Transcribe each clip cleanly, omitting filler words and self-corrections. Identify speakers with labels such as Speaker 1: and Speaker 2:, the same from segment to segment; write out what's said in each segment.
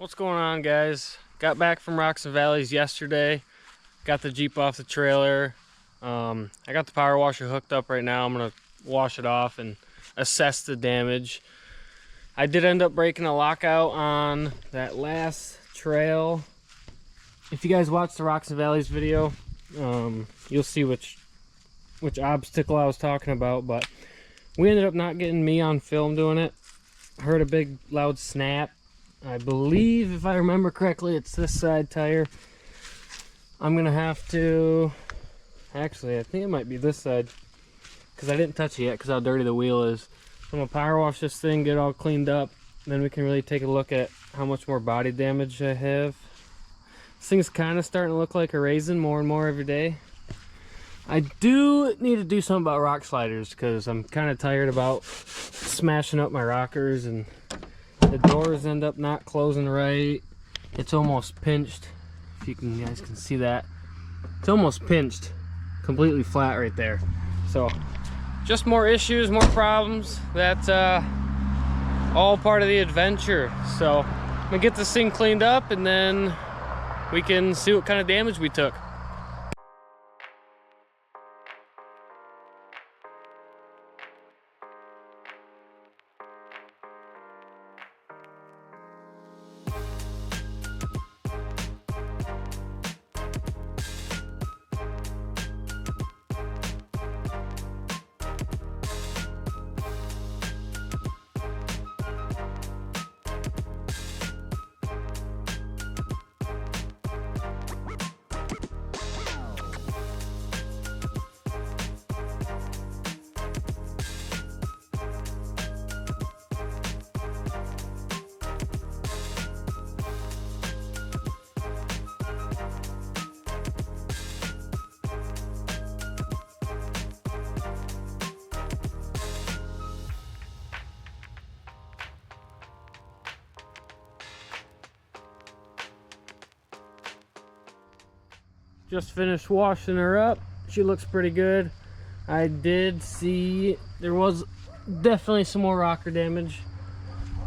Speaker 1: What's going on, guys? Got back from Rocks and Valleys yesterday. Got the Jeep off the trailer. I got the power washer hooked up right now. I'm gonna wash it off and assess the damage. I did end up breaking a lockout on that last trail. If you guys watched the Rocks and Valleys video, you'll see which obstacle I was talking about, but we ended up not getting me on film doing it. Heard a big loud snap. I believe, if I remember correctly, it's this side tire. I'm gonna have to, actually I think it might be this side, because I didn't touch it yet because how dirty the wheel is. So I'm gonna power wash this thing, get it all cleaned up, then we can really take a look at how much more body damage I have. This thing's kind of starting to look like a raisin more and more every day. I do need to do something about rock sliders because I'm kind of tired about smashing up my rockers, and the doors end up not closing right. It's almost pinched. If you guys can see that. It's almost pinched. Completely flat right there. So, just more issues, more problems. That's all part of the adventure. So, I'm gonna get this thing cleaned up and then we can see what kind of damage we took. Just finished washing her up. She looks pretty good. I did see there was definitely some more rocker damage.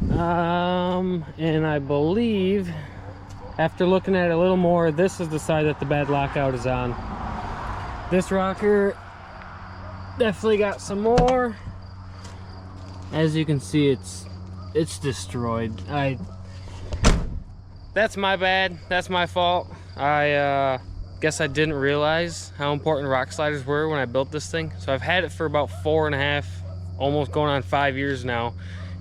Speaker 1: And I believe after looking at it a little more, this is the side that the bad lockout is on. This rocker definitely got some more. As you can see, it's destroyed. That's my bad. That's my fault. I guess I didn't realize how important rock sliders were when I built this thing. So I've had it for about 4.5, almost going on 5 years now,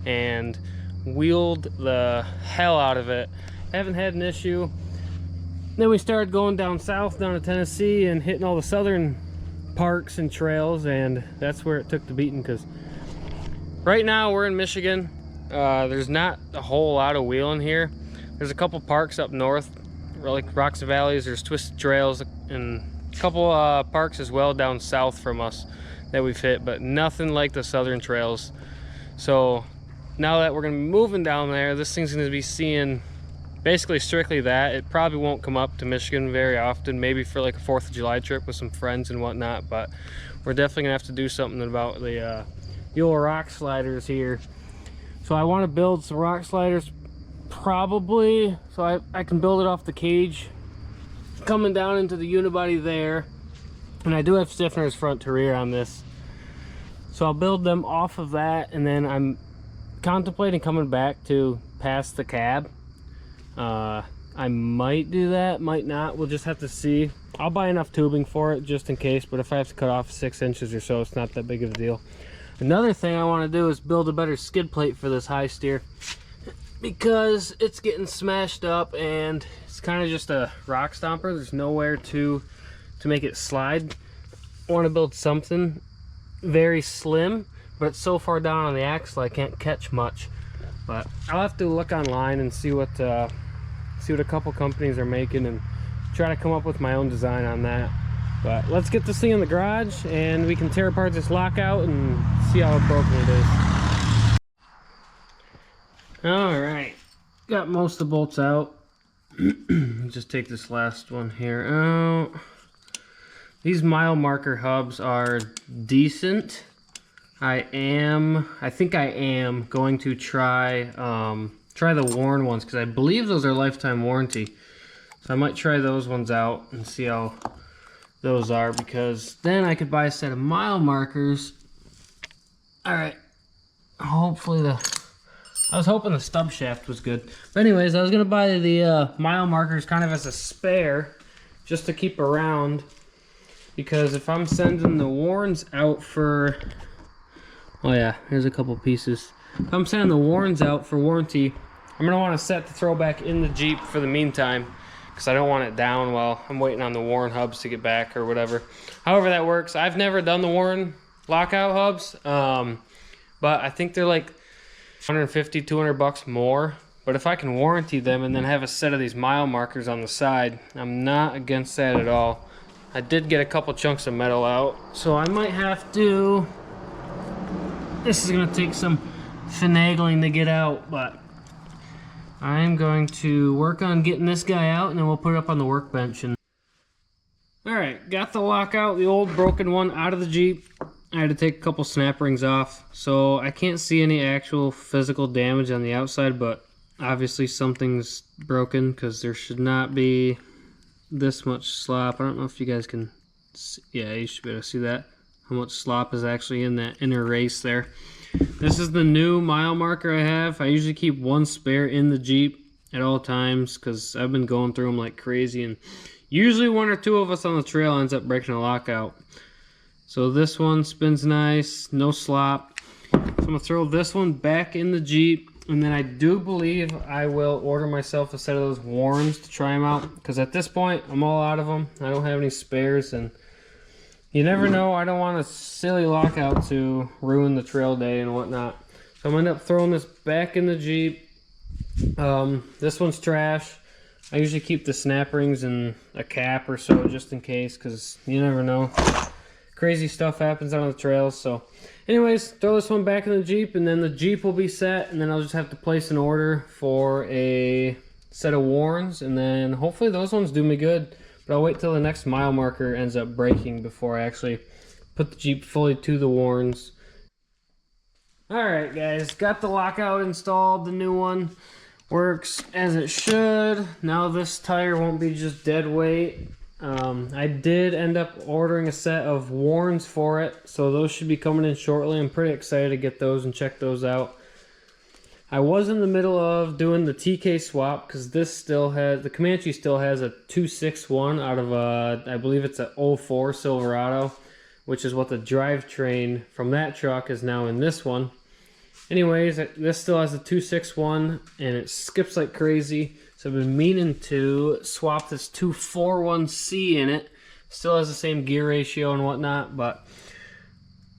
Speaker 1: and wheeled the hell out of it. Haven't had an issue. Then we started going down south, down to Tennessee, and hitting all the southern parks and trails, and that's where it took the beating, because right now we're in Michigan. There's not a whole lot of wheeling here. There's a couple parks up north, like Rocks and Valleys. There's Twisted Trails and a couple parks as well down south from us that we've hit, but nothing like the southern trails. So now that we're gonna be moving down there, this thing's gonna be seeing basically strictly that. It probably won't come up to Michigan very often, maybe for like a 4th of July trip with some friends and whatnot, but we're definitely gonna have to do something about the old rock sliders here. So I want to build some rock sliders, probably, so I can build it off the cage coming down into the unibody there, and I do have stiffeners front to rear on this, so I'll build them off of that, and then I'm contemplating coming back to past the cab. I might do that, might not, we'll just have to see. I'll buy enough tubing for it just in case, but if I have to cut off 6 inches or so, it's not that big of a deal. Another thing I want to do is build a better skid plate for this high steer, because it's getting smashed up and it's kind of just a rock stomper. There's nowhere to make it slide. I want to build something very slim, but it's so far down on the axle I can't catch much. But I'll have to look online and see what a couple companies are making and try to come up with my own design on that. But let's get this thing in the garage and we can tear apart this lockout and see how broken it is. All right, got most of the bolts out. Just take this last one here out. These mile marker hubs are decent. I think I am going to try try the worn ones because I believe those are lifetime warranty. So I might try those ones out and see how those are, because then I could buy a set of mile markers. All right, hopefully I was hoping the stub shaft was good. But anyways, I was gonna buy the mile markers kind of as a spare, just to keep around, because if I'm sending the warns out for, oh yeah, here's a couple pieces. If I'm sending the warns out for warranty, I'm gonna want to set the throwback in the Jeep for the meantime, because I don't want it down while I'm waiting on the Warren hubs to get back or whatever. However that works. I've never done the Warren Lockout hubs, but I think they're like 150, 200 bucks more. But if I can warranty them and then have a set of these mile markers on the side, I'm not against that at all. I did get a couple chunks of metal out, so I might have to, this is gonna take some finagling to get out, but I'm going to work on getting this guy out, and then we'll put it up on the workbench. And all right, got the Lockout, the old broken one, out of the Jeep. I had to take a couple snap rings off, so I can't see any actual physical damage on the outside, but obviously something's broken, because there should not be this much slop. I don't know if you guys can see. Yeah, you should be able to see that, how much slop is actually in that inner race there. This is the new mile marker I have. I usually keep one spare in the Jeep at all times, because I've been going through them like crazy, and usually one or two of us on the trail ends up breaking a Lockout. So this one spins nice, no slop. So I'm gonna throw this one back in the Jeep, and then I do believe I will order myself a set of those Warrens to try them out, because at this point I'm all out of them. I don't have any spares, and you never know. I don't want a silly Lockout to ruin the trail day and whatnot. So I'm gonna end up throwing this back in the Jeep. This one's trash. I usually keep the snap rings in a cap or so just in case, because you never know. Crazy stuff happens on the trails. So anyways, throw this one back in the Jeep, and then the Jeep will be set, and then I'll just have to place an order for a set of Warrens, and then hopefully those ones do me good. But I'll wait till the next mile marker ends up breaking before I actually put the Jeep fully to the Warrens. Alright guys, got the Lockout installed, the new one. Works as it should. Now this tire won't be just dead weight. I did end up ordering a set of Warrens for it, so those should be coming in shortly. I'm pretty excited to get those and check those out. I was in the middle of doing the TK swap, because this still has, the Comanche still has a 261 out of a, I believe it's a 04 Silverado, which is what the drivetrain from that truck is now in this one. Anyways, this still has a 261 and it skips like crazy. So I've been meaning to swap this 241C in it. Still has the same gear ratio and whatnot, but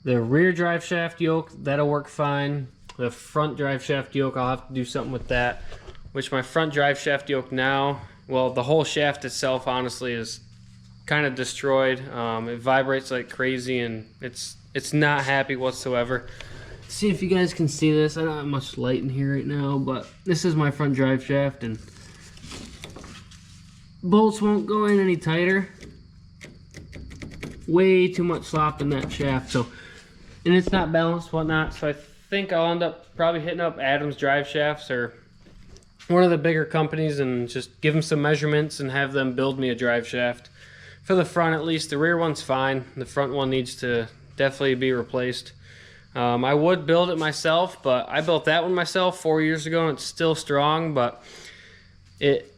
Speaker 1: the rear drive shaft yoke, that'll work fine. The front drive shaft yoke, I'll have to do something with that. Which my front drive shaft yoke now, well, the whole shaft itself honestly is kind of destroyed. It vibrates like crazy and it's not happy whatsoever. See if you guys can see this. I don't have much light in here right now, but this is my front drive shaft, and bolts won't go in any tighter. Way too much slop in that shaft, so, and it's not balanced, whatnot, so I think I'll end up probably hitting up Adam's Drive Shafts or one of the bigger companies and just give them some measurements and have them build me a drive shaft. For the front at least. The rear one's fine. The front one needs to definitely be replaced. I would build it myself, but I built that one myself 4 years ago and it's still strong, but it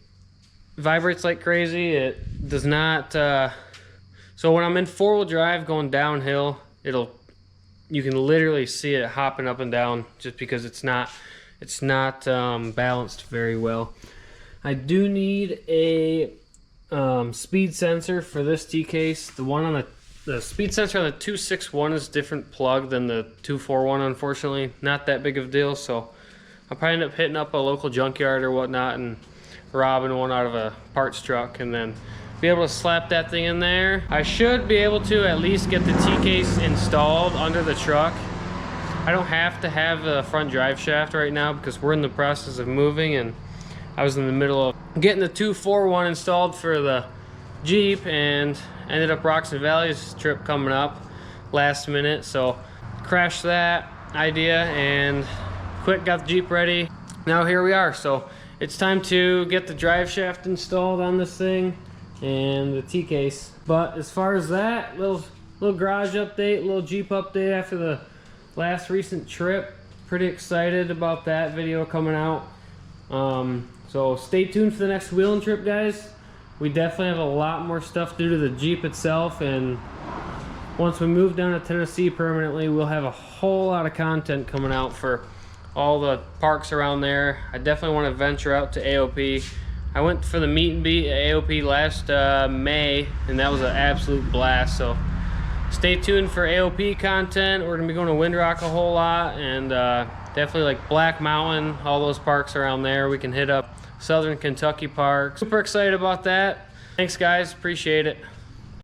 Speaker 1: vibrates like crazy. It does not, so when I'm in four-wheel drive going downhill, you can literally see it hopping up and down just because it's not balanced very well. I do need a speed sensor for this T-case. The one on the speed sensor on the 261 is different plug than the 241, unfortunately. Not that big of a deal, so I'll probably end up hitting up a local junkyard or whatnot and robbing one out of a parts truck and then be able to slap that thing in there. I should be able to at least get the T-case installed under the truck. I don't have to have the front drive shaft right now because we're in the process of moving, and I was in the middle of getting the 241 installed for the Jeep and ended up Rocks and Valleys trip coming up last minute, so crashed that idea and quick got the Jeep ready. now here we are. So it's time to get the drive shaft installed on this thing and the T-case. But as far as that, little garage update, little Jeep update after the last recent trip. Pretty excited about that video coming out. So stay tuned for the next wheeling trip, guys. We definitely have a lot more stuff to do to the Jeep itself, and once we move down to Tennessee permanently, we'll have a whole lot of content coming out for all the parks around there. I definitely want to venture out to AOP. I went for the meet and beat at AOP last May, and that was an absolute blast. So stay tuned for AOP content. We're gonna be going to Windrock a whole lot, and definitely like Black Mountain, all those parks around there. We can hit up Southern Kentucky parks. Super excited about that. Thanks guys, appreciate it.